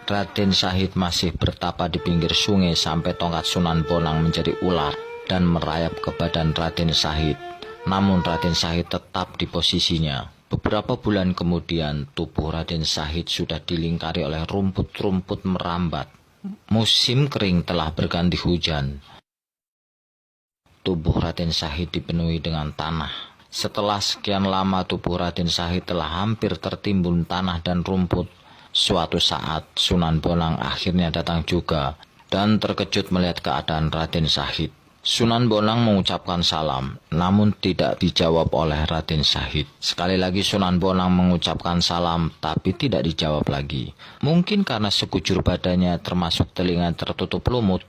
Raden Syahid masih bertapa di pinggir sungai sampai tongkat Sunan Bonang menjadi ular dan merayap ke badan Raden Syahid. Namun Raden Syahid tetap di posisinya. Beberapa bulan kemudian, tubuh Raden Syahid sudah dilingkari oleh rumput-rumput merambat. Musim kering telah berganti hujan. Tubuh Raden Syahid dipenuhi dengan tanah. Setelah sekian lama tubuh Raden Syahid telah hampir tertimbun tanah dan rumput. Suatu saat Sunan Bonang akhirnya datang juga dan terkejut melihat keadaan Raden Syahid. Sunan Bonang mengucapkan salam, namun tidak dijawab oleh Raden Syahid. Sekali lagi Sunan Bonang mengucapkan salam, tapi tidak dijawab lagi. Mungkin karena sekujur badannya termasuk telinga tertutup lumut.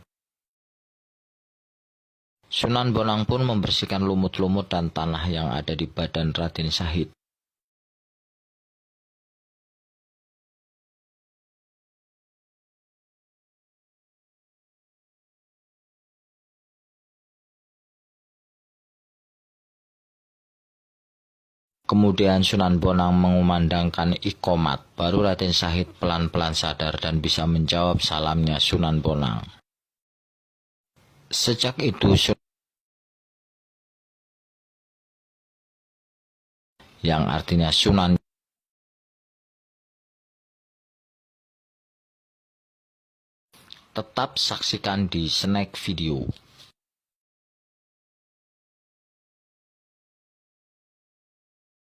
Sunan Bonang pun membersihkan lumut-lumut dan tanah yang ada di badan Raden Syahid. Kemudian Sunan Bonang mengumandangkan iqomat, baru Raden Syahid pelan-pelan sadar dan bisa menjawab salamnya Sunan Bonang. Sejak itu yang artinya Sunan. Tetap saksikan di Snack Video.